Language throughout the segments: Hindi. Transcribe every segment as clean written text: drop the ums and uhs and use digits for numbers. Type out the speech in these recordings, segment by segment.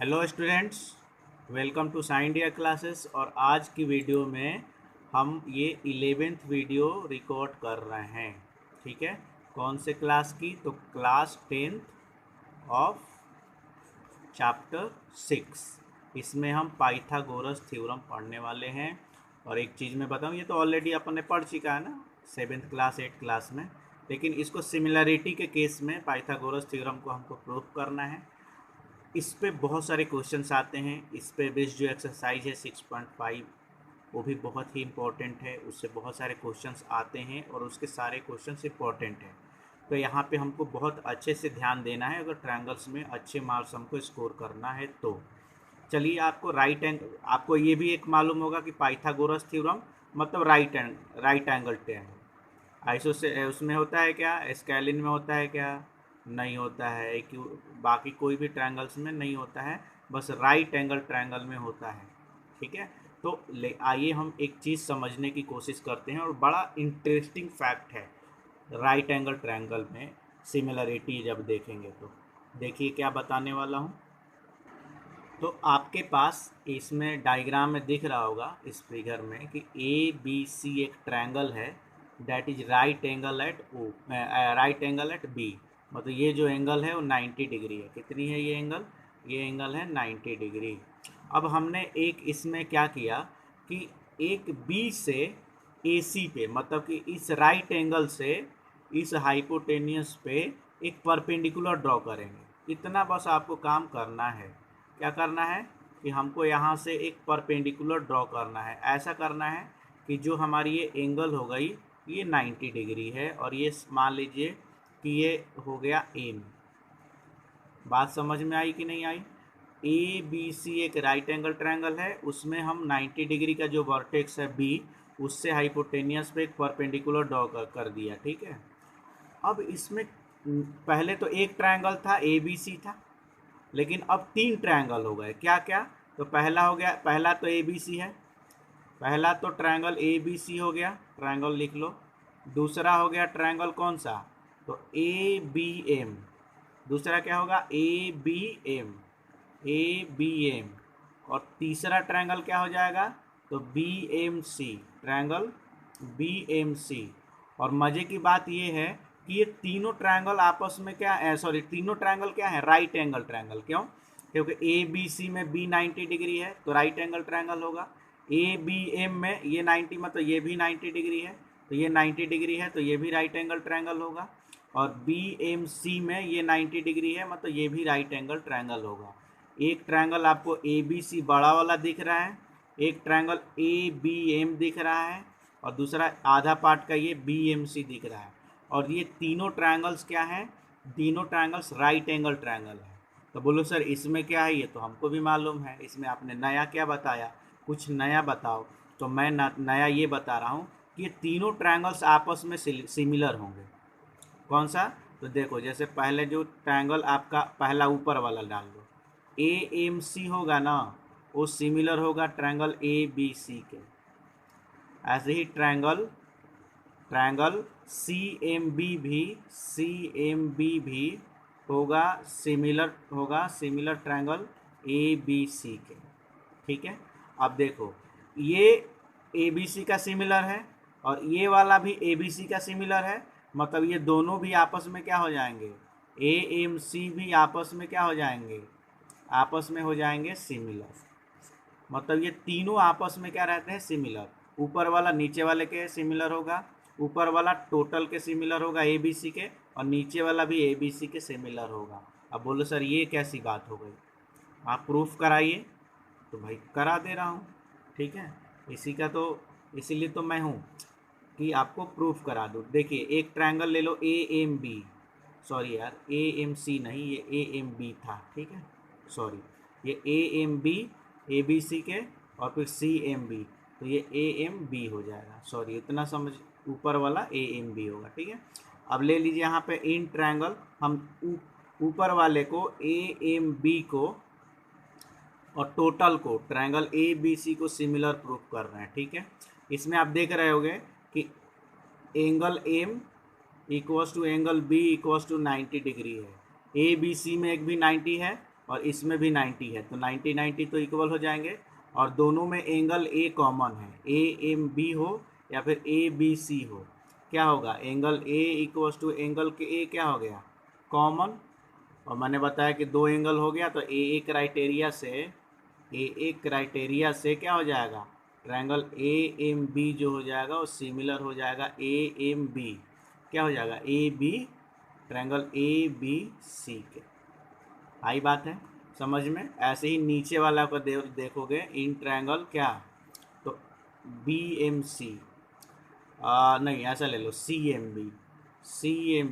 Hello students, welcome to Sign India Classes. और आज की वीडियो में हम ये 11th वीडियो रिकॉर्ड कर रहे हैं। ठीक है, कौन से क्लास की? तो क्लास 10th ऑफ चैप्टर 6। इसमें हम पाइथागोरस थ्योरम पढ़ने वाले हैं। और एक चीज़ मैं बताऊं, ये तो ऑलरेडी अपन ने पढ़ चुका है ना 7th क्लास 8th क्लास में, लेकिन इसको सिमिलरिटी के केस में पाइथागोरस थ्योरम को हमको प्रूव करना है। इस पे बहुत सारे क्वेश्चंस आते हैं। इस पे बेस्ड जो एक्सरसाइज है 6.5 वो भी बहुत ही इम्पोर्टेंट है, उससे बहुत सारे क्वेश्चंस आते हैं और उसके सारे क्वेश्चंस इम्पोर्टेंट हैं। तो यहाँ पे हमको बहुत अच्छे से ध्यान देना है अगर ट्रायंगल्स में अच्छे मार्क्स हमको स्कोर करना है तो। चलिए, आपको ये भी एक मालूम होगा कि पाइथागोरस थ्योरम मतलब राइट एंगल ट्रायंगल आइसो से उसमें होता है क्या, स्केलिन में होता है क्या? नहीं होता है। क्यों? बाकी कोई भी ट्रायंगल्स में नहीं होता है, बस राइट एंगल ट्रायंगल में होता है। ठीक है, तो ले आइए हम एक चीज़ समझने की कोशिश करते हैं, और बड़ा इंटरेस्टिंग फैक्ट है राइट एंगल ट्रायंगल में सिमिलरिटी जब देखेंगे तो। देखिए क्या बताने वाला हूँ। तो आपके पास इसमें डायग्राम में दिख रहा होगा इस फिगर में कि ए बी सी एक ट्रायंगल है, that is right angle at O, right angle at B. मतलब ये जो एंगल है वो 90 डिग्री है। कितनी है ये एंगल? ये एंगल है 90 डिग्री। अब हमने एक इसमें क्या किया कि एक बी से ए सी पे, मतलब कि इस राइट एंगल से इस हाइपोटेनियस पे एक परपेंडिकुलर ड्रॉ करेंगे। इतना बस आपको काम करना है। क्या करना है कि हमको यहाँ से एक परपेंडिकुलर ड्रॉ करना है। ऐसा करना है कि जो हमारी ये एंगल हो गई ये 90 डिग्री है, और ये मान लीजिए कि ये हो गया एम। बात समझ में आई कि नहीं आई? ए बी सी एक राइट एंगल ट्रायंगल है, उसमें हम 90 डिग्री का जो वर्टेक्स है बी, उससे हाइपोटेनियस पे एक परपेंडिकुलर ड्रॉ कर दिया। ठीक है, अब इसमें पहले तो एक ट्रायंगल था ए बी सी था, लेकिन अब तीन ट्रायंगल हो गए। क्या क्या? तो पहला हो गया, पहला तो ए बी सी है, पहला तो ट्रायंगल ए बी सी हो गया, ट्रायंगल लिख लो। दूसरा हो गया ट्रायंगल कौन सा? तो ए बी एम। दूसरा क्या होगा? A B M, A B M. और तीसरा ट्रायंगल क्या हो जाएगा? तो B M C, triangle B M C. और मज़े की बात ये है कि ये तीनों ट्रायंगल आपस में क्या है, सॉरी, तीनों ट्रायंगल क्या है? Right angle triangle. क्यों? क्योंकि ए बी सी में बी 90 डिग्री है तो राइट एंगल ट्रायंगल होगा। ए बी एम में ये 90 मतलब ये भी 90 डिग्री है, तो ये 90 डिग्री है तो ये भी राइट एंगल ट्रायंगल होगा। और बी एम सी में ये 90 डिग्री है, मतलब ये भी राइट एंगल ट्रायंगल होगा। एक ट्रायंगल आपको ए बी सी बड़ा वाला दिख रहा है, एक ट्रायंगल ए बी एम दिख रहा है, और दूसरा आधा पार्ट का ये बी एम सी दिख रहा है। और ये तीनों ट्रायंगल्स क्या हैं? तीनों ट्रायंगल्स राइट एंगल ट्रायंगल है। तो बोलो सर इसमें क्या है? ये तो हमको भी मालूम है, इसमें आपने नया क्या बताया? कुछ नया बताओ। तो मैं नया ये बता रहा हूँ कि ये तीनों ट्रायंगल्स आपस में सिमिलर होंगे। कौन सा? तो देखो, जैसे पहले जो ट्रायंगल आपका पहला ऊपर वाला डाल दो, ए एम सी होगा ना, वो सिमिलर होगा ट्रायंगल ए बी सी के। ऐसे ही triangle triangle C M B भी, सी एम बी भी होगा similar triangle A B C के। ठीक है, अब देखो, ये ए बी सी का सिमिलर है और ये वाला भी ए बी सी का सिमिलर है, मतलब ये दोनों भी आपस में क्या हो जाएंगे? ए एम सी भी आपस में क्या हो जाएंगे? आपस में हो जाएंगे सिमिलर। मतलब ये तीनों आपस में क्या रहते हैं? सिमिलर। ऊपर वाला नीचे वाले के सिमिलर होगा, ऊपर वाला टोटल के सिमिलर होगा ए बी सी के, और नीचे वाला भी ए बी सी के सिमिलर होगा। अब बोलो सर ये कैसी बात हो गई? आप प्रूफ कराइए। तो भाई करा दे रहा हूँ। ठीक है, इसी का तो, इसीलिए तो मैं हूँ कि आपको प्रूफ करा दूँ। देखिए, एक ट्रायंगल ले लो ए एम बी, सॉरी यार, ए एम सी नहीं, ये ए एम बी था। ठीक है, सॉरी, ये A M B, A B C के, और फिर सी एम बी, तो ये ए एम बी हो जाएगा। सॉरी, इतना समझ, ऊपर वाला ए एम बी होगा। ठीक है, अब ले लीजिए यहाँ पे इन ट्रायंगल, हम ऊपर वाले को ए एम बी को और टोटल को, ट्रायंगल ए बी सी को सिमिलर प्रूफ कर रहे हैं। ठीक है, इसमें आप देख रहे होंगे कि angle M equals to angle B equals to 90 degree है। ए बी सी में एक भी 90 है, और इसमें भी 90 है, तो 90 90 तो इक्वल हो जाएंगे। और दोनों में एंगल ए कॉमन है, ए एम बी हो या फिर ए बी सी हो, क्या होगा, angle A equals to angle के ए क्या हो गया, कॉमन। और मैंने बताया कि दो एंगल हो गया तो ए क्राइटेरिया से क्या हो जाएगा, ट्रायंगल ए एम बी जो हो जाएगा वो सिमिलर हो जाएगा ए एम बी, क्या हो जाएगा, A B, triangle A B C के। आई बात है समझ में। ऐसे ही नीचे वाला को देखोगे, इन ट्रायंगल क्या, तो बी एम सी, नहीं ऐसा ले लो, सी एम बी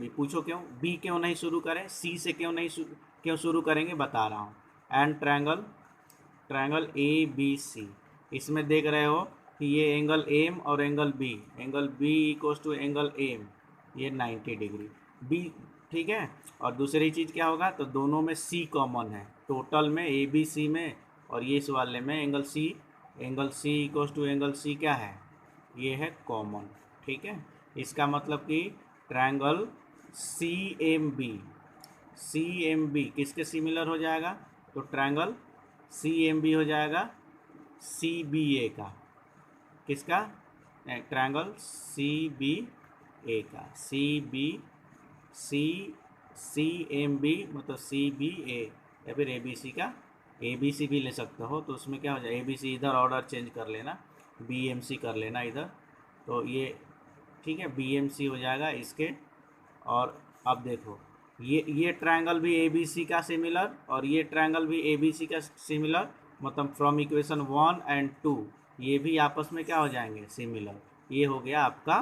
पूछो क्यों, बी क्यों नहीं शुरू करें, सी से क्यों शुरू करेंगे बता रहा हूँ। And triangle A B C, इसमें देख रहे हो कि ये एंगल एम और angle B equals to angle M, ये 90 डिग्री बी, ठीक है। और दूसरी चीज़ क्या होगा, तो दोनों में सी कॉमन है टोटल में, ए बी सी में, और ये इस वाले में angle C equals to angle C क्या है, ये है कॉमन, ठीक है। इसका मतलब कि ट्रायंगल सी एम बी किसके सिमिलर हो जाएगा, तो ट्रायंगल सी एम बी हो जाएगा सी बी ए का, किसका, ट्रायंगल सी बी ए का, सी एम बी मतलब सी बी ए, या फिर ए बी सी का, ए बी सी भी ले सकते हो, तो उसमें क्या हो जाए, ए बी सी इधर ऑर्डर चेंज कर लेना, बी एम सी कर लेना इधर, तो ये ठीक है, बी एम सी हो जाएगा इसके। और अब देखो ये ट्रायंगल भी ए बी सी का सिमिलर और ये ट्रायंगल भी ए बी सी का सिमिलर, मतलब फ्रॉम इक्वेशन 1 एंड 2 ये भी आपस में क्या हो जाएंगे, सिमिलर। ये हो गया आपका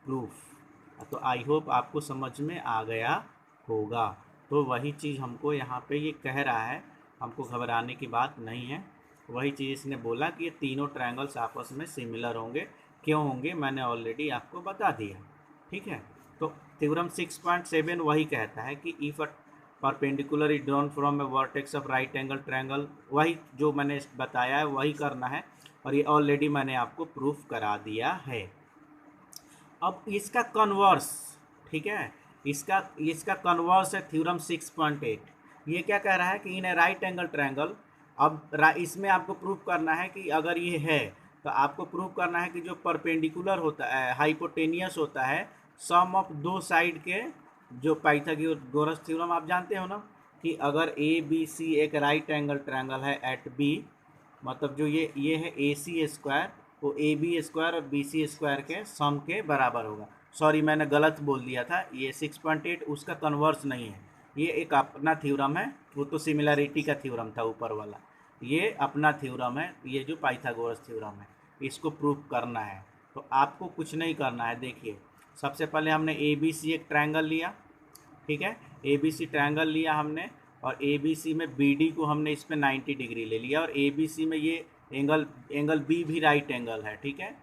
प्रूफ। तो आई होप आपको समझ में आ गया होगा। तो वही चीज़ हमको यहाँ पे ये कह रहा है, हमको घबराने की बात नहीं है। वही चीज़ इसने बोला कि ये तीनों ट्रायंगल्स आपस में सिमिलर होंगे, क्यों होंगे मैंने ऑलरेडी आपको बता दिया, ठीक है। तो थ्योरम 6.7 वही कहता है कि if a perpendicular is drawn from A vertex of right angle triangle, वही जो मैंने बताया है वही करना है, और ये ऑलरेडी मैंने आपको प्रूफ करा दिया है। अब इसका कन्वर्स, ठीक है, इसका कन्वर्स है थ्योरम 6.8। ये क्या कह रहा है कि इन ए राइट एंगल ट्रायंगल, अब इसमें आपको प्रूफ करना है कि अगर ये है तो आपको प्रूफ करना है कि जो परपेंडिकुलर होता है, हाइपोटेनियस होता है, सम ऑफ दो साइड के, जो पाइथागोरस थ्योरम आप जानते हो ना, कि अगर ए बी सी एक राइट एंगल ट्रायंगल है एट बी, मतलब जो ये है ए सी स्क्वायर, वो ए बी स्क्वायर और बी सी स्क्वायर के सम के बराबर होगा। सॉरी मैंने गलत बोल दिया था, ये 6.8 उसका कन्वर्स नहीं है, ये एक अपना थ्योरम है, वो तो सिमिलैरिटी का थ्योरम था ऊपर वाला, ये अपना थ्योरम है, ये जो पाइथागोरस थ्योरम है, इसको प्रूफ करना है। तो आपको कुछ नहीं करना है, देखिए सबसे पहले हमने ए बी सी एक ट्रायंगल लिया, ठीक है, ए बी सी ट्रायंगल लिया हमने, और ए बी सी में बी डी को हमने इस पर 90 डिग्री ले लिया, और ए बी सी में ये एंगल बी भी राइट एंगल है, ठीक है,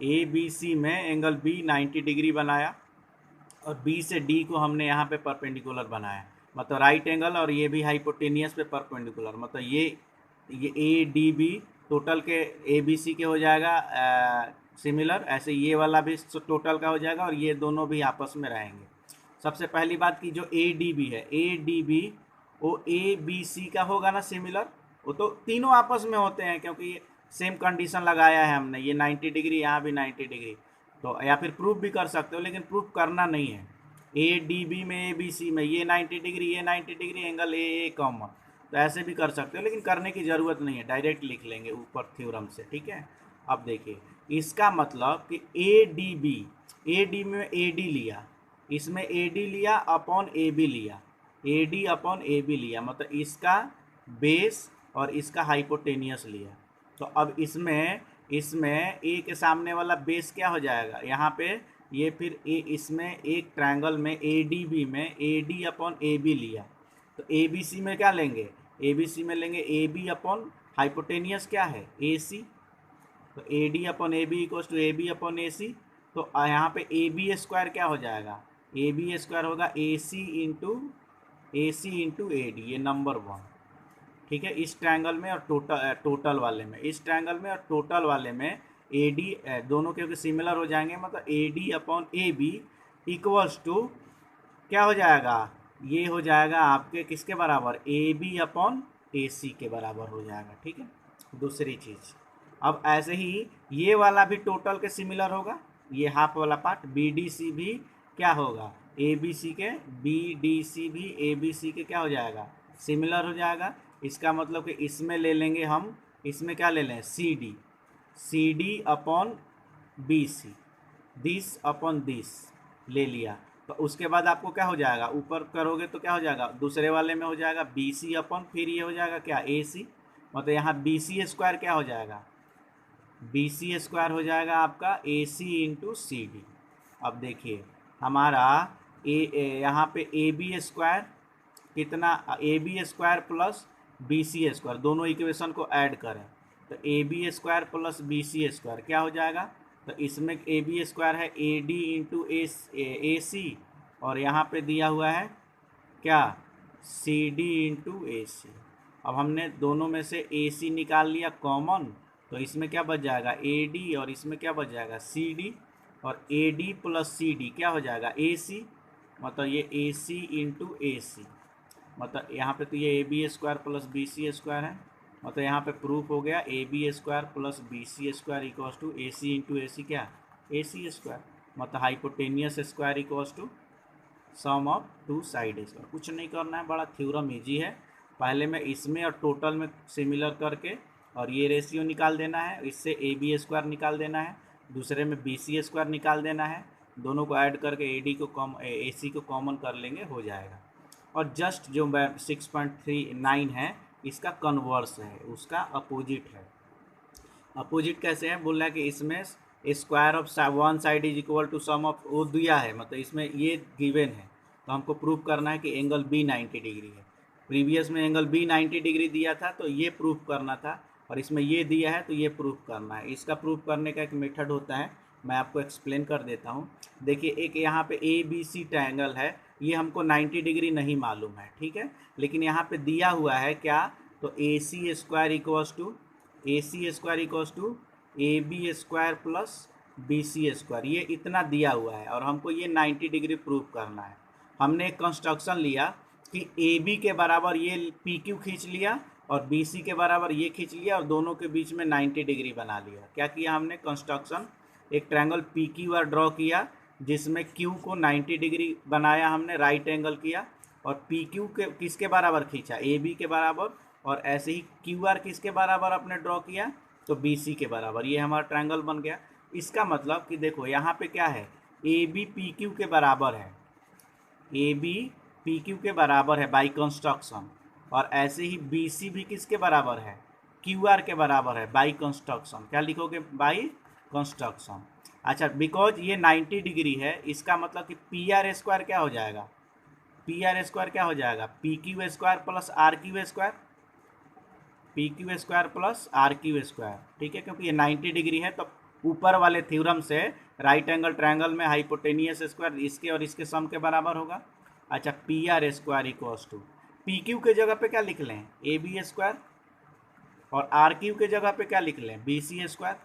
ए बी सी में एंगल बी 90 डिग्री बनाया, और बी से डी को हमने यहाँ पे परपेंडिकुलर बनाया, मतलब राइट एंगल, और ये भी हाइपोटेनियस पे परपेंडिकुलर, मतलब ये ए डी बी टोटल के ए बी सी के हो जाएगा सिमिलर, ऐसे ये वाला भी टोटल का हो जाएगा, और ये दोनों भी आपस में रहेंगे। सबसे पहली बात कि जो ए डी बी है, ए डी बी वो ए बी सी का होगा ना सिमिलर, वो तो तीनों आपस में होते हैं, क्योंकि ये सेम कंडीशन लगाया है हमने, ये 90 डिग्री, यहाँ भी 90 डिग्री, तो या फिर प्रूफ भी कर सकते हो, लेकिन प्रूफ करना नहीं है। ए डी बी में ए बी सी में ये 90 डिग्री, ये 90 डिग्री, एंगल ए कॉमन, तो ऐसे भी कर सकते हो, लेकिन करने की ज़रूरत नहीं है, डायरेक्ट लिख लेंगे ऊपर थ्योरम से, ठीक है। अब देखिए इसका मतलब कि ए डी में ए डी लिया, इसमें ए डी लिया अपॉन ए बी लिया, A D upon A B लिया, मतलब इसका बेस और इसका हाइपोटेनियस लिया। तो अब इसमें ए के सामने वाला बेस क्या हो जाएगा, यहाँ पे ये फिर इसमें एक ट्रायंगल में ए डी बी में A D upon A B लिया, तो ए बी सी में क्या लेंगे, ए बी सी में लेंगे ए बी अपॉन हाइपोटेनियस क्या है, ए सी, तो A D upon A B equals to A B upon A C. तो यहाँ पे ए बी स्क्वायर क्या हो जाएगा, ए बी स्क्वायर होगा A C into A D, ये नंबर 1, ठीक है, इस ट्रायंगल में और टोटल वाले में, इस ट्रायंगल में और टोटल वाले में ए डी दोनों क्योंकि सिमिलर हो जाएंगे, मतलब A D upon A B equals to क्या हो जाएगा, ये हो जाएगा आपके किसके बराबर, ए बी अपॉन ए सी के बराबर हो जाएगा। ठीक है, दूसरी चीज़। अब ऐसे ही ये वाला भी टोटल के सिमिलर होगा, ये हाफ वाला पार्ट बी डी सी भी क्या होगा, ए बी सी के, बी डी सी भी ए बी सी के क्या हो जाएगा, सिमिलर हो जाएगा। इसका मतलब कि इसमें ले लेंगे हम, इसमें क्या ले लें, C D upon B C, this upon this ले लिया। तो उसके बाद आपको क्या हो जाएगा, ऊपर करोगे तो क्या हो जाएगा, दूसरे वाले में हो जाएगा बी सी अपॉन, फिर ये हो जाएगा क्या, ए सी। मतलब यहाँ बी सी स्क्वायर क्या हो जाएगा, बी सी स्क्वायर हो जाएगा आपका ए सी इंटू सी डी। अब देखिए हमारा यहाँ पे ए बी स्क्वायर कितना, A B square plus B C square, दोनों इक्वेशन को ऐड करें तो A B square plus B C square क्या हो जाएगा। तो इसमें ए बी स्क्वायर है ए डी इंटू ए सी, और यहाँ पे दिया हुआ है क्या, सी डी इंटू ए सी। अब हमने दोनों में से ए सी निकाल लिया कॉमन, तो इसमें क्या बच जाएगा, ए डी, और इसमें क्या बच जाएगा, सी डी, और A D plus C D क्या हो जाएगा, ए सी। मतलब ये ए सी इंटू ए सी, मतलब यहाँ पे तो ये A B square plus B C square है। मतलब यहाँ पे प्रूफ हो गया A B square plus B C square equals to A C into A C क्या, ए सी स्क्वायर। मतलब hypotenuse square equals to sum of two side square. कुछ नहीं करना है, बड़ा थ्योरम इजी है। पहले में इसमें और टोटल में सिमिलर करके और ये रेशियो निकाल देना है, इससे ए बी स्क्वायर निकाल देना है, दूसरे में बी सी स्क्वायर निकाल देना है, दोनों को ऐड करके ए डी को ए सी को कॉमन कर लेंगे, हो जाएगा। और जस्ट जो 6.39 है इसका कन्वर्स है, उसका अपोजिट है। अपोजिट कैसे है, बोल रहा है कि इसमें square of one side is equal to sum of, वो दिया है, मतलब इसमें ये गिवन है, तो हमको प्रूव करना है कि एंगल बी 90 डिग्री है। प्रीवियस में एंगल बी 90 डिग्री दिया था तो ये प्रूफ करना था, और इसमें ये दिया है तो ये प्रूफ करना है। इसका प्रूफ करने का एक मेथड होता है, मैं आपको एक्सप्लेन कर देता हूँ। देखिए एक यहाँ पे ए बी सी ट्रायंगल है, ये हमको 90 डिग्री नहीं मालूम है, ठीक है, लेकिन यहाँ पे दिया हुआ है क्या, तो A C square equals to A B square plus B C square, ये इतना दिया हुआ है और हमको ये 90 डिग्री प्रूफ करना है। हमने एक कंस्ट्रक्शन लिया कि ए बी के बराबर ये पी क्यू खींच लिया और बी सी के बराबर ये खींच लिया और दोनों के बीच में 90 डिग्री बना लिया। क्या किया हमने, कंस्ट्रक्शन एक triangle P Q R draw किया जिसमें क्यू को 90 डिग्री बनाया हमने, राइट एंगल किया, और पी क्यू के किसके बराबर खींचा, ए बी के बराबर, और ऐसे ही क्यू आर किसके बराबर अपने ड्रॉ किया, तो बी सी के बराबर। ये हमारा ट्रायंगल बन गया। इसका मतलब कि देखो यहाँ पे क्या है, ए बी पी क्यू के बराबर है, ए बी पी क्यू के बराबर है बाई कंस्ट्रक्शन, और ऐसे ही बी सी भी किसके बराबर है, क्यू आर के बराबर है बाई कंस्ट्रक्शन। क्या लिखोगे, बाई कंस्ट्रक्शन। अच्छा, बिकॉज ये 90 डिग्री है, इसका मतलब कि पी आर स्क्वायर क्या हो जाएगा, पी आर स्क्वायर क्या हो जाएगा, P Q square plus R Q square, P Q square plus R Q square, ठीक है, क्योंकि ये 90 डिग्री है। तो ऊपर वाले थ्योरम से राइट एंगल ट्रायंगल में हाइपोटेनियस स्क्वायर इसके और इसके सम के बराबर होगा। अच्छा, P R square equals to, P Q के जगह पे क्या लिख लें, ए बी स्क्वायर, और आर क्यू के जगह पे क्या लिख लें, बी सी स्क्वायर,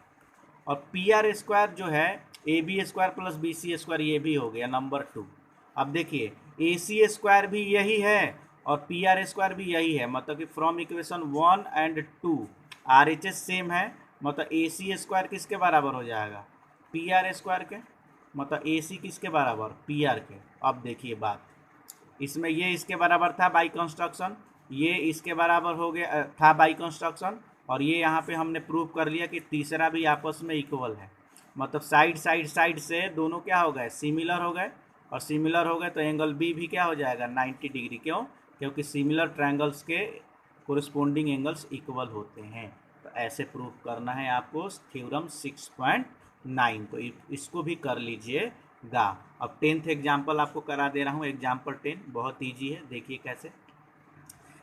और पी आर स्क्वायर जो है A B square plus B C square, ये भी हो गया नंबर 2। अब देखिए ए सी स्क्वायर भी यही है और पी आर स्क्वायर भी यही है, मतलब कि from equation 1 and 2 R H S same है, मतलब ए सी स्क्वायर किसके बराबर हो जाएगा, पी आर स्क्वायर के, मतलब ए सी किसके बराबर, पी आर के। अब देखिए बात, इसमें ये इसके बराबर था बाई कंस्ट्रक्शन, ये इसके बराबर हो गया था बाई कंस्ट्रक्शन, और ये यहाँ पे हमने प्रूव कर लिया कि तीसरा भी आपस में इक्वल है। मतलब साइड से दोनों क्या हो गए, सिमिलर हो गए, और सिमिलर हो गए तो एंगल बी भी क्या हो जाएगा, 90 डिग्री। क्यों, क्योंकि सिमिलर ट्रायंगल्स के कोरिस्पोंडिंग एंगल्स इक्वल होते हैं। तो ऐसे प्रूव करना है आपको थ्योरम 6.9, तो इसको भी कर लीजिएगा। अब 10th एग्जाम्पल आपको करा दे रहा हूँ, एग्जाम्पल 10 बहुत ईजी है, देखिए कैसे।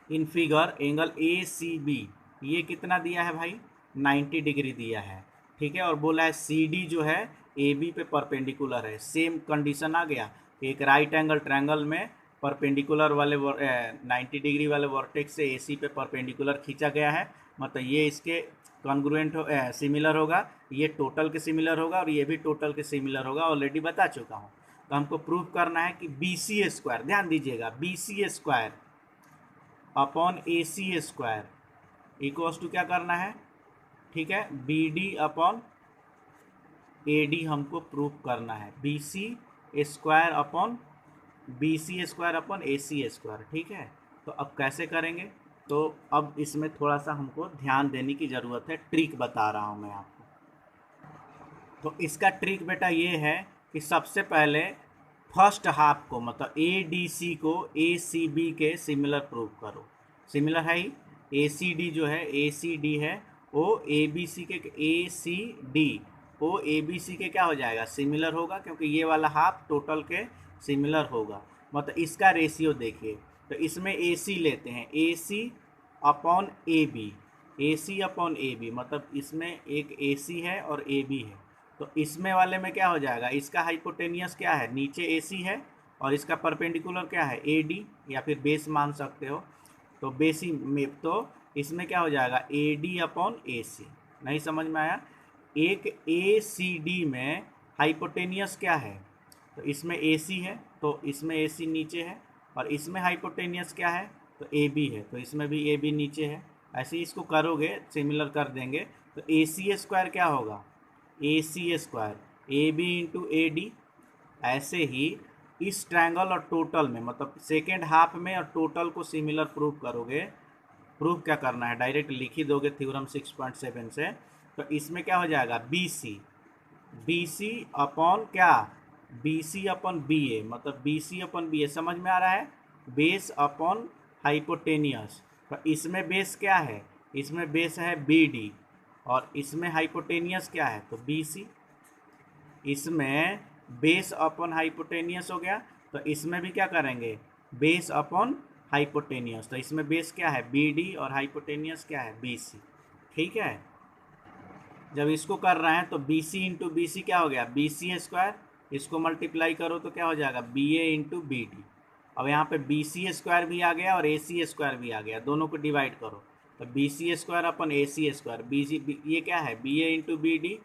In figure angle A C B ये कितना दिया है भाई, 90 डिग्री दिया है, ठीक है, और बोला है सी डी जो है ए बी पे परपेंडिकुलर है। सेम कंडीशन आ गया, एक राइट एंगल ट्रायंगल में परपेंडिकुलर वाले 90 डिग्री वाले वर्टेक्स से ए सी पे परपेंडिकुलर खींचा गया है, मतलब ये इसके कॉन्ग्रुएंट हो सिमिलर होगा, ये टोटल के सिमिलर होगा और ये भी टोटल के सिमिलर होगा, ऑलरेडी बता चुका हूँ। तो हमको प्रूव करना है कि बी सी स्क्वायर, ध्यान दीजिएगा, B C square upon A C square equals to क्या करना है, ठीक है, B D upon A D हमको प्रूव करना है, B C square upon B C square upon A C square, ठीक है। तो अब कैसे करेंगे, तो अब इसमें थोड़ा सा हमको ध्यान देने की ज़रूरत है, ट्रिक बता रहा हूँ मैं आपको। तो इसका ट्रिक बेटा ये है कि सबसे पहले फर्स्ट हाफ को, मतलब ए डी सी को ए सी बी के सिमिलर प्रूव करो। सिमिलर है ही, ए सी डी जो है, ए सी डी है, वो ए बी सी के, ए सी डी वो ए बी सी के क्या हो जाएगा, सिमिलर होगा, क्योंकि ये वाला हाफ टोटल के सिमिलर होगा। मतलब इसका रेशियो देखिए, तो इसमें ए सी लेते हैं, A C upon A B, A C upon A B, मतलब इसमें एक ए सी है और ए बी है। तो इसमें वाले में क्या हो जाएगा, इसका हाइपोटेनियस क्या है, नीचे ए सी है, और इसका परपेंडिकुलर क्या है, ए डी, या फिर बेस मान सकते हो। तो बेसी में तो इसमें क्या हो जाएगा, ए डी अपॉन ए सी। नहीं समझ में आया, एक ए सी डी में हाइपोटेनियस क्या है, तो इसमें ए सी है, तो इसमें ए सी नीचे है, और इसमें हाइपोटेनियस क्या है, तो ए बी है, तो इसमें भी ए बी नीचे है। ऐसे ही इसको करोगे, सिमिलर कर देंगे, तो ए सी स्क्वायर क्या होगा, A C square A B into A D. ऐसे ही इस ट्रायंगल और टोटल में, मतलब सेकेंड हाफ में और टोटल को सिमिलर प्रूव करोगे। प्रूफ क्या करना है, डायरेक्ट लिख ही दोगे थ्योरम 6.7 से। तो इसमें क्या हो जाएगा, बी सी अपॉन क्या, बी सी अपॉन बी ए, मतलब बी सी अपॉन बी ए, समझ में आ रहा है, बेस अपॉन हाइपोटेनियस। तो इसमें बेस क्या है, इसमें बेस है बी डी, और इसमें हाइपोटेनियस क्या है, तो बी सी। इसमें बेस अपॉन हाइपोटेनियस हो गया, तो इसमें भी क्या करेंगे, बेस अपॉन हाइपोटेनियस। तो इसमें बेस क्या है, बी डी, और हाइपोटेनियस क्या है, बी सी, ठीक है। जब इसको कर रहे हैं तो B C into B C क्या हो गया, बी सी स्क्वायर, इसको मल्टीप्लाई करो तो क्या हो जाएगा, B A into B D. अब यहाँ पे बी सी स्क्वायर भी आ गया और ए सी स्क्वायर भी आ गया, दोनों को डिवाइड करो, तो बी सी स्क्वायर अपन ए सी स्क्वायर, बी सी, ये क्या है, B A into B D,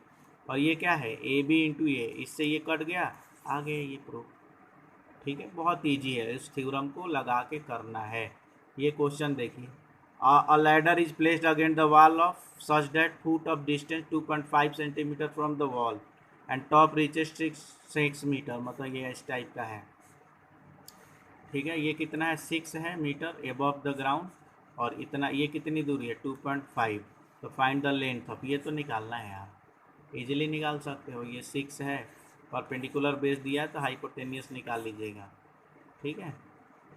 और ये क्या है, ए बी इंटू ए, इससे ये कट गया, आ गया ये प्रूफ, ठीक है। बहुत ईजी है, इस थ्योरम को लगा के करना है। ये क्वेश्चन देखिए, a ladder is placed against the wall of such that foot of distance 2.5 centimeter from the wall and top reaches 6 metre, मतलब ये इस टाइप का है, ठीक है। ये कितना है, 6 है मीटर एबव द ग्राउंड, और इतना, ये कितनी दूरी है, 2.5। तो फाइंड द लेंथ ऑफ, ये तो निकालना है यार, इजीली निकाल सकते हो। ये 6 है, परपेंडिकुलर बेस दिया है, तो हाइपोटेनियस निकाल लीजिएगा, ठीक है।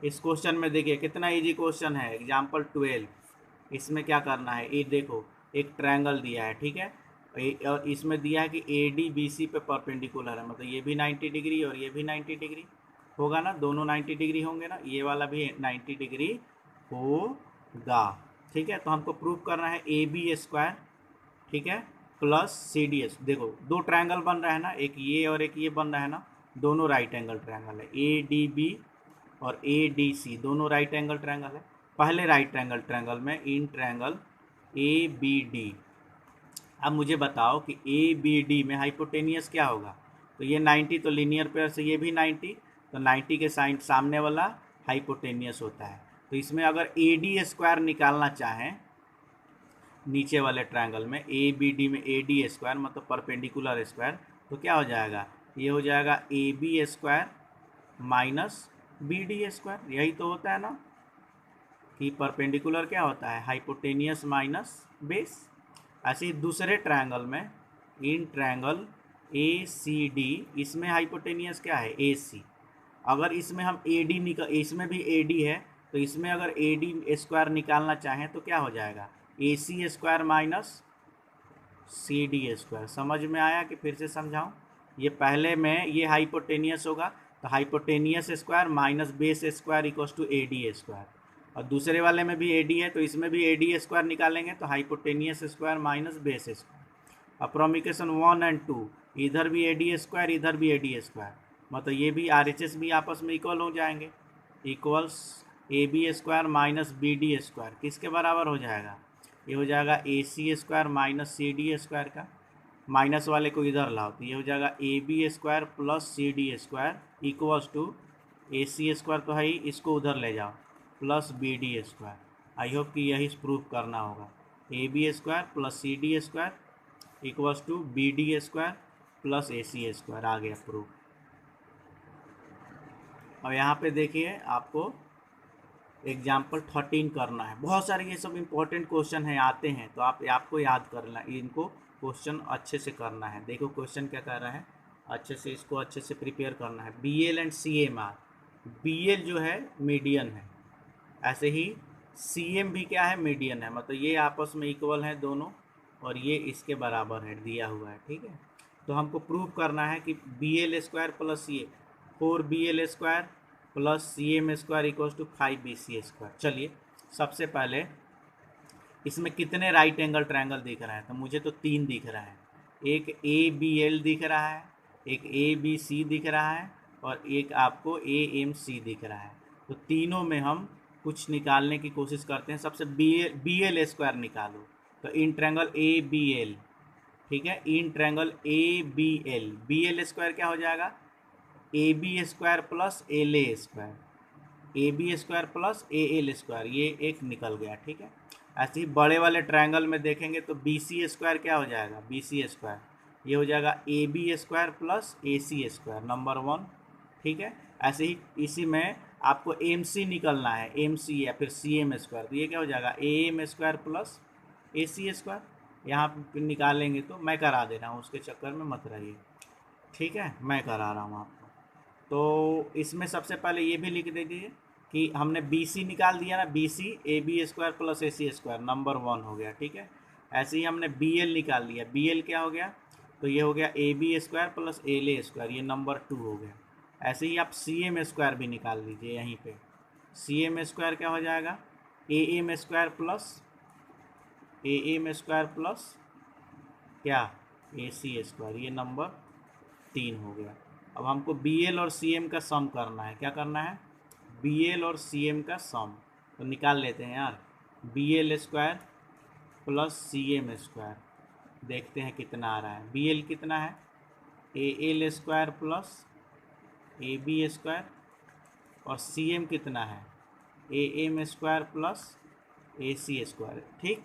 इस क्वेश्चन में देखिए कितना इजी क्वेश्चन है, एग्जाम्पल 12। इसमें क्या करना है, ये देखो एक ट्रायंगल दिया है, ठीक है, और इसमें दिया है कि ए डी बी सी पे परपेंडिकुलर है, मतलब ये भी 90 डिग्री और ये भी 90 डिग्री होगा ना, दोनों 90 डिग्री होंगे ना, ये वाला भी 90 डिग्री होगा, ठीक है। तो हमको प्रूव करना है ए बी स्क्वायर, ठीक है, प्लस सी डी एस। देखो दो ट्रायंगल बन रहा है ना, एक ये और एक ये बन रहा है ना, दोनों राइट एंगल ट्रायंगल है, ए डी बी और ए डी सी दोनों राइट एंगल ट्रायंगल है। पहले राइट एंगल ट्रायंगल में in triangle A B D, अब मुझे बताओ कि ए बी डी में हाइपोटेनियस क्या होगा, तो ये 90, तो लीनियर पेयर से ये भी 90, तो 90 के साइन सामने वाला हाइपोटेनियस होता है। तो इसमें अगर ए डी स्क्वायर निकालना चाहें नीचे वाले ट्रायंगल में, ए बी डी में ए डी स्क्वायर मतलब परपेंडिकुलर स्क्वायर, तो क्या हो जाएगा, ये हो जाएगा A B square minus B D square. यही तो होता है ना कि परपेंडिकुलर क्या होता है, हाइपोटेनियस माइनस बेस। ऐसे ही दूसरे ट्रायंगल में, in triangle A C D, इसमें हाइपोटेनियस क्या है, ए सी। अगर इसमें हम ए डी निकाल, इसमें भी ए डी है, तो इसमें अगर ए डी स्क्वायर निकालना चाहें तो क्या हो जाएगा, A C square minus C D square. समझ में आया कि फिर से समझाऊं, ये पहले में ये हाइपोटेनियस होगा, तो hypotenuse square minus base square equals to A D square, और दूसरे वाले में भी ए डी है, तो इसमें भी ए डी स्क्वायर निकालेंगे, तो hypotenuse square minus base square. अप्रोमिकेशन 1 और 2, इधर भी ए डी स्क्वायर, इधर भी ए डी स्क्वायर, मतलब ये भी आर एच एस भी आपस में इक्वल हो जाएंगे, equals A B square minus B D square किसके बराबर हो जाएगा, ये हो जाएगा A C square minus C D square का, माइनस वाले को इधर लाओ, तो ये हो जाएगा A B square plus C D square equals to A C square तो है ही, इसको उधर ले जाओ plus B D square. I hope कि यही प्रूफ करना होगा। A B square plus C D square equals to B D square plus A C square, आ गया प्रूफ। और यहाँ पे देखिए आपको एग्जाम्पल 13 करना है। बहुत सारे ये सब इंपॉर्टेंट क्वेश्चन हैं, आते हैं, तो आपको याद करना, इनको क्वेश्चन अच्छे से करना है। देखो क्वेश्चन क्या कह रहा है, अच्छे से इसको अच्छे से प्रिपेयर करना है। B L and C M are, B L जो है मीडियन है, ऐसे ही सी एम भी क्या है, मीडियन है, मतलब ये आपस में इक्वल हैं दोनों, और ये इसके बराबर है, दिया हुआ है, ठीक है। तो हमको प्रूव करना है कि बी एल स्क्वायर प्लस ये 4BL square plus CM square equals to 5BC square. चलिए सबसे पहले इसमें कितने राइट एंगल ट्रायंगल दिख रहा है, तो मुझे तो 3 दिख रहा है। एक ABL दिख रहा है, एक ABC दिख रहा है, और एक आपको AMC दिख रहा है। तो तीनों में हम कुछ निकालने की कोशिश करते हैं। सबसे BL स्क्वायर निकालो, तो इन ट्रायंगल ABL, ठीक है, in triangle ABL, BL square क्या हो जाएगा, AB square plus LA square, AB square plus AL square, ये एक निकल गया, ठीक है। ऐसे ही बड़े वाले ट्रायंगल में देखेंगे तो BC स्क्वायर क्या हो जाएगा, BC स्क्वायर, ये हो जाएगा AB square plus AC square, number 1, ठीक है। ऐसे ही इसी में आपको MC निकलना है, MC या फिर CM स्क्वायर, तो ये क्या हो जाएगा AM square plus AC square, यहाँ पे निकालेंगे। तो मैं करा दे रहा हूँ, उसके चक्कर में मत रहिए, ठीक है, मैं करा रहा हूँ आपको। तो इसमें सबसे पहले ये भी लिख दीजिए कि हमने BC निकाल दिया ना, BC AB square plus AC square, number 1 हो गया, ठीक है। ऐसे ही हमने BL निकाल लिया, BL क्या हो गया, तो ये हो गया AB square plus LA square, ये नंबर 2 हो गया। ऐसे ही आप CM स्क्वायर भी निकाल लीजिए, यहीं पे CM स्क्वायर क्या हो जाएगा, AM स्क्वायर प्लस क्या, AC स्क्वायर, ये नंबर 3 हो गया। अब हमको BL और CM का सम करना है, क्या करना है, BL और CM का सम, तो निकाल लेते हैं यार। BL square plus CM square, देखते हैं कितना आ रहा है। BL कितना है, AL square plus AB square, और CM कितना है, AM square plus AC square, ठीक।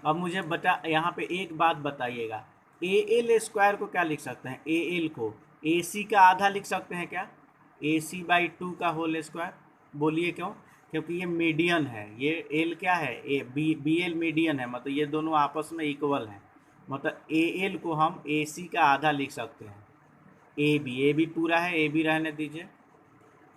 अब मुझे बता, यहाँ पे एक बात बताइएगा, AL स्क्वायर को क्या लिख सकते हैं, AL को AC का आधा लिख सकते हैं क्या, AC/2 का होल स्क्वायर, बोलिए क्यों, क्योंकि ये मीडियन है, ये L क्या है, BL मीडियन है, मतलब ये दोनों आपस में इक्वल हैं, मतलब AL को हम AC का आधा लिख सकते हैं। AB पूरा है, AB रहने दीजिए।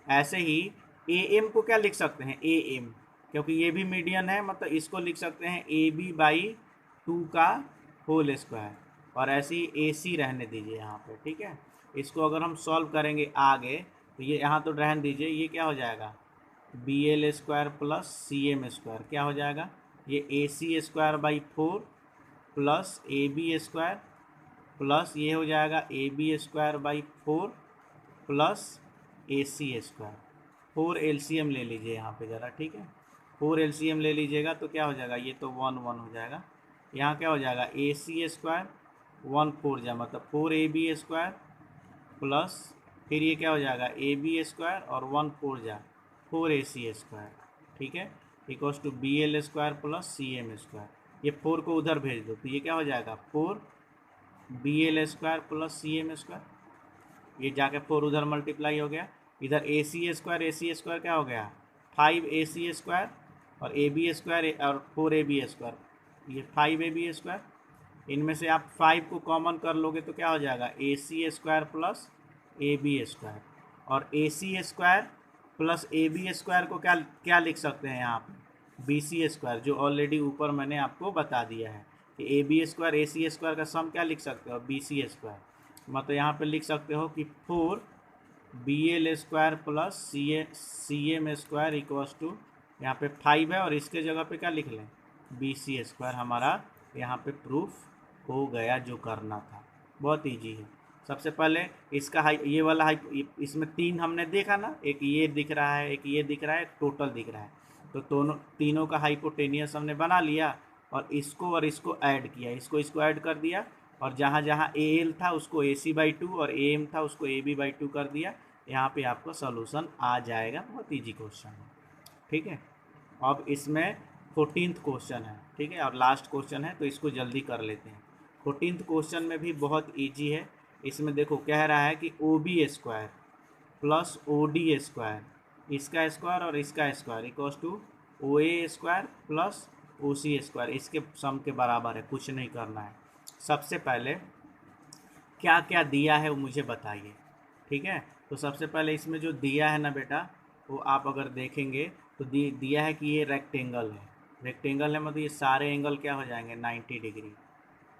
ऐसे ही AM को क्या लिख सकते हैं, AM, क्योंकि ये भी मीडियन है, मतलब इसको लिख सकते हैं AB/2 का होल स्क्वायर, और ऐसे ही AC रहने दीजिए यहाँ पे, ठीक है। इसको अगर हम सॉल्व करेंगे आगे, तो ये यहाँ तो रहने दीजिए, ये क्या हो जाएगा, BL square plus CM square, क्या हो जाएगा, ये AC square plus AB square plus ये हो जाएगा AB square plus AC square. 4 LCM ले लीजिए यहाँ पे ज़रा, ठीक है, 4 LCM ले लीजिएगा तो क्या हो जाएगा, ये तो 1 1 हो जाएगा। यहाँ क्या हो जाएगा, AC स्क्वायर 1 4 जा, मतलब 4AB स्क्वायर प्लस फिर ये क्या हो जाएगा, AB स्क्वायर और 1 4 जा 4AC स्क्वायर, ठीक है, equals to BL square plus CM square. ये 4 को उधर भेज दो, तो ये क्या हो जाएगा, 4BL square plus CM square, ये जाके 4 उधर मल्टीप्लाई हो गया। इधर AC स्क्वायर क्या हो गया, 5AC स्क्वायर, और AB स्क्वायर और 4AB स्क्वायर, ये 5AB स्क्वायर। इनमें से आप 5 को कॉमन कर लोगे तो क्या हो जाएगा, AC square plus AB square, और AC square plus AB square को क्या क्या लिख सकते हैं यहाँ पे, BC स्क्वायर, जो ऑलरेडी ऊपर मैंने आपको बता दिया है कि AB स्क्वायर AC स्क्वायर का सम क्या लिख सकते हो, BC स्क्वायर, मतलब यहाँ पे लिख सकते हो कि 4BL square plus CM square equals to, यहाँ पे 5 है और इसके जगह पे क्या लिख लें, BC स्क्वायर। हमारा यहाँ पे प्रूफ हो गया जो करना था, बहुत इजी है। सबसे पहले इसका ये वाला इसमें 3 हमने देखा ना, एक ये दिख रहा है, एक ये दिख रहा है, एक टोटल दिख रहा है, तो तीनों का हाइपोटेनियस हमने बना लिया, और इसको इसको ऐड किया, इसको ऐड कर दिया, और जहाँ जहाँ ए एल था उसको ए सी बाई 2 और ए एम था उसको ए बी बाई 2 कर दिया। यहाँ पे आपको सोल्यूशन आ जाएगा। बहुत ईजी क्वेश्चन है, ठीक है। अब इसमें 14th क्वेश्चन है, ठीक है, और लास्ट क्वेश्चन है, तो इसको जल्दी कर लेते हैं। 14th क्वेश्चन में भी बहुत ईजी है। इसमें देखो कह रहा है कि O B square plus O D square, इसका स्क्वायर और इसका square equals to O A square plus O C square, इसके सम के बराबर है। कुछ नहीं करना है। सबसे पहले क्या क्या दिया है वो मुझे बताइए, ठीक है। तो सबसे पहले इसमें जो दिया है ना बेटा, वो आप अगर देखेंगे तो दिया है कि ये रेक्टेंगल है। रेक्टेंगल है मतलब ये सारे एंगल क्या हो जाएंगे 90 डिग्री,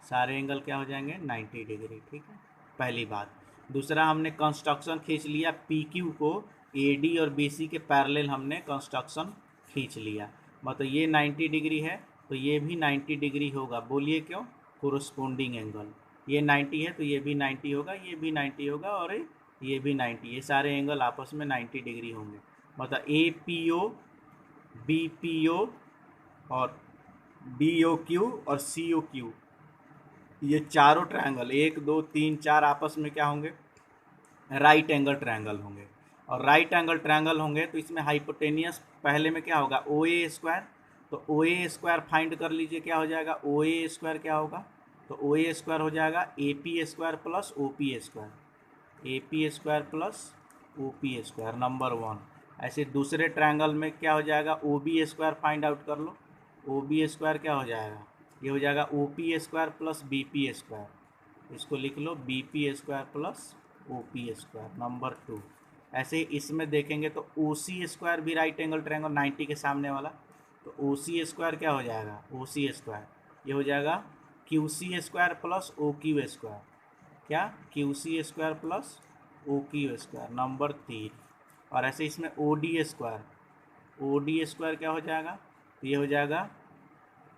सारे एंगल क्या हो जाएंगे 90 डिग्री, ठीक है, पहली बात। दूसरा हमने कंस्ट्रक्शन खींच लिया, पी क्यू को ए डी और बी सी के पैरेलल हमने कंस्ट्रक्शन खींच लिया, मतलब ये 90 डिग्री है तो ये भी 90 डिग्री होगा। बोलिए क्यों? कोरोस्पोंडिंग एंगल, ये 90 है तो ये भी 90 होगा, ये भी 90 होगा और ये भी 90, ये सारे एंगल आपस में 90 डिग्री होंगे। मतलब A P O, B P O और डी ओ क्यू और सी ओ क्यू, ये चारों ट्रायंगल 1 2 3 4 आपस में क्या होंगे? राइट एंगल ट्रायंगल होंगे। और राइट एंगल ट्रायंगल होंगे तो इसमें हाइपोटेनियस पहले में क्या होगा? ओ ए स्क्वायर। तो ओ ए स्क्वायर फाइंड कर लीजिए, क्या हो जाएगा? ओ ए स्क्वायर क्या होगा? तो ओ ए स्क्वायर हो जाएगा A P square plus O P square, A P square plus O P square, number 1। ऐसे दूसरे ट्रायंगल में क्या हो जाएगा? O B square find out कर लो। ओ बी स्क्वायर क्या हो जाएगा? ये हो जाएगा O P square plus B P square, इसको लिख लो B P square plus O P square, number 2। ऐसे ही इसमें देखेंगे तो ओ सी स्क्वायर भी राइट एंगल ट्रायंगल 90 के सामने वाला, तो ओ सी स्क्वायर क्या हो जाएगा? ओ सी स्क्वायर ये हो जाएगा Q C square plus O Q square, क्या? Q C square plus O Q square, number 3। और ऐसे इसमें O D square, O D square क्या हो जाएगा? तो ये हो जाएगा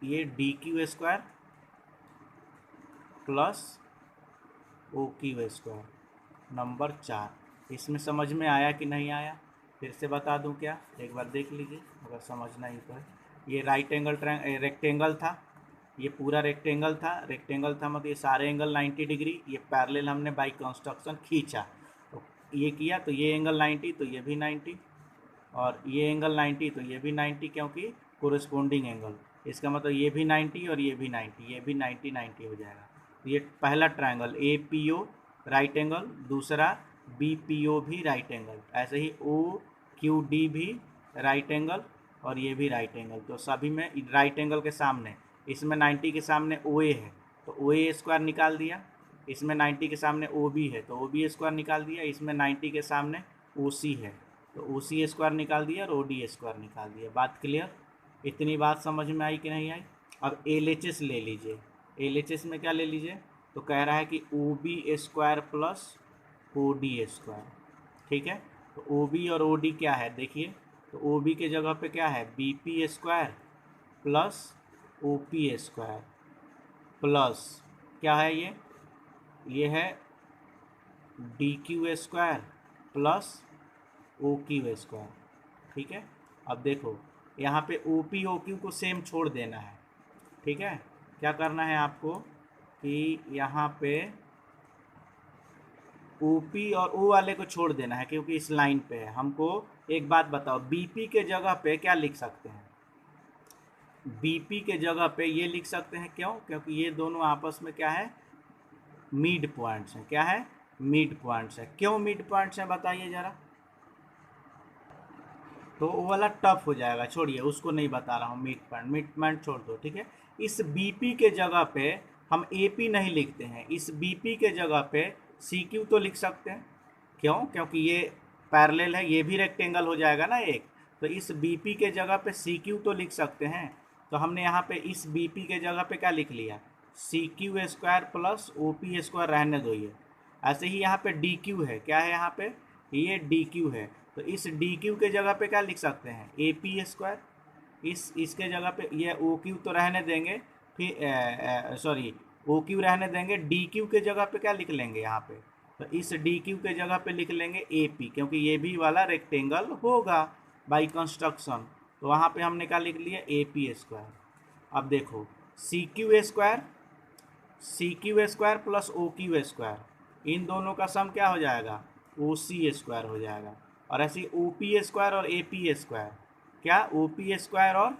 ये D Q square plus O Q square, number 4। इसमें समझ में आया कि नहीं आया? फिर से बता दूं क्या? एक बार देख लीजिए अगर समझना ही तो है। ये राइट एंगल रेक्टेंगल था, ये पूरा रेक्टेंगल था, रेक्टेंगल था मतलब ये सारे एंगल 90 डिग्री, ये पैरेलल हमने बाई कंस्ट्रक्शन खींचा, तो ये किया तो ये एंगल 90 तो ये भी 90, और ये एंगल 90 तो ये भी 90, क्योंकि कोरिस्पोंडिंग एंगल, इसका मतलब ये भी 90 और ये भी 90, ये भी 90 90 हो जाएगा। तो ये पहला triangle A P O right angle, दूसरा बी पी ओ भी राइट एंगल, ऐसे ही ओ क्यू डी भी राइट एंगल और ये भी राइट एंगल। तो सभी में राइट एंगल के सामने, इसमें 90 के सामने ओ ए है तो ओ ए स्क्वायर निकाल दिया, इसमें 90 के सामने ओ बी है तो ओ बी स्क्वायर निकाल दिया, इसमें 90 के सामने ओ सी है तो ओ सी स्क्वायर निकाल दिया और ओ डी स्क्वायर निकाल दिया। बात क्लियर? इतनी बात समझ में आई कि नहीं आई? अब एल एच एस ले लीजिए। एल एच एस में क्या ले लीजिए? तो कह रहा है कि O B square plus O D square, ठीक है। तो ओ बी और ओ डी क्या है देखिए, तो ओ बी के जगह पे क्या है? B P square plus O P square plus क्या है ये है D Q square plus O Q square, ठीक है। अब देखो यहाँ पे ओ पी ओ क्यू को सेम छोड़ देना है, ठीक है। क्या करना है आपको कि यहाँ पे ओ पी और ओ वाले को छोड़ देना है क्योंकि इस लाइन पे है। हमको एक बात बताओ, बी पी के जगह पे क्या लिख सकते हैं? बी पी के जगह पे ये लिख सकते हैं, क्यों? क्योंकि ये दोनों आपस में क्या है? मिड पॉइंट्स हैं। क्या है? मिड पॉइंट्स है। क्यों मिड पॉइंट्स हैं बताइए ज़रा। तो वो वाला टफ हो जाएगा, छोड़िए उसको नहीं बता रहा हूँ। मिड पॉइंट छोड़ दो, ठीक है। इस बीपी के जगह पे हम एपी नहीं लिखते हैं, इस बीपी के जगह पे सी क्यू तो लिख सकते हैं। क्यों? क्योंकि ये पैरेलल है, ये भी रेक्टेंगल हो जाएगा ना एक, तो इस बीपी के जगह पे सी क्यू तो लिख सकते हैं। तो हमने यहाँ पे इस बीपी के जगह पे क्या लिख लिया? C Q square plus O P square, रहने दो ये। ऐसे ही यहाँ पे डी क्यू है, क्या है यहाँ पे? ये डी क्यू है, तो इस डी क्यू के जगह पे क्या लिख सकते हैं? ए पी स्क्वायर। इसके जगह पे ये ओ क्यू तो रहने देंगे, फिर सॉरी ओ क्यू रहने देंगे, डी क्यू के जगह पे क्या लिख लेंगे यहाँ पे? तो इस डी क्यू के जगह पे लिख लेंगे ए पी, क्योंकि ये भी वाला रेक्टेंगल होगा बाई कंस्ट्रक्शन। तो वहाँ पे हमने क्या लिख लिया? A P square. अब देखो C Q square C Q square plus O Q square, इन दोनों का सम क्या हो जाएगा, ओ सी स्क्वायर हो जाएगा। और ऐसे ओ पी स्क्वायर और ए पी स्क्वायर, क्या ओ पी स्क्वायर और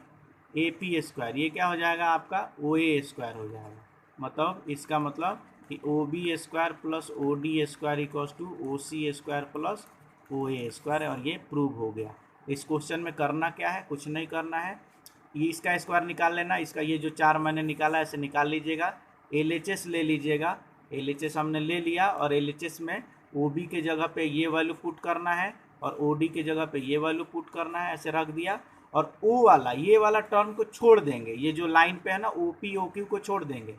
ए पी स्क्वायर, ये क्या हो जाएगा आपका ओ ए स्क्वायर हो जाएगा। मतलब इसका मतलब कि O B square plus O D square equals to O C square plus O A square, और ये प्रूव हो गया। इस क्वेश्चन में करना क्या है, कुछ नहीं करना है, ये इसका स्क्वायर निकाल लेना, इसका ये जो 4 मैंने निकाला है इसे निकाल लीजिएगा, एल एच एस ले लीजिएगा, एल एच एस हमने ले लिया, और एल एच एस में ओ बी के जगह पे ये वैल्यू पुट करना है और ओ डी के जगह पे ये वैल्यू पुट करना है, ऐसे रख दिया। और ओ वाला ये वाला टर्म को छोड़ देंगे, ये जो लाइन पे है ना ओ पी ओ क्यू को छोड़ देंगे,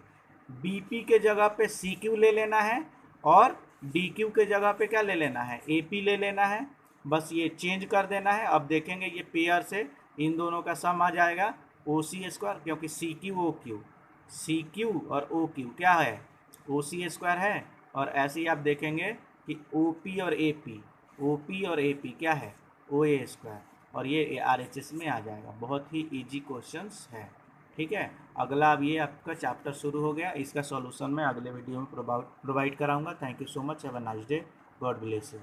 बी पी के जगह पे सी क्यू ले लेना है, और डी क्यू के जगह पे क्या ले लेना है, ए पी ले लेना है। बस ये चेंज कर देना है। अब देखेंगे ये पेयर से इन दोनों का सम आ जाएगा ओ सी स्क्वायर, क्योंकि सी क्यू और ओ क्यू क्या है, ओ सी स्क्वायर है। और ऐसे ही आप देखेंगे कि ओ पी और ए पी क्या है, ओ ए स्क्वायर, और ये आर एच एस में आ जाएगा। बहुत ही ईजी क्वेश्चंस है, ठीक है। अगला अब ये आपका चैप्टर शुरू हो गया, इसका सॉल्यूशन मैं अगले वीडियो में प्रोवाइड कराऊंगा। Thank you so much, have a nice day, God bless you.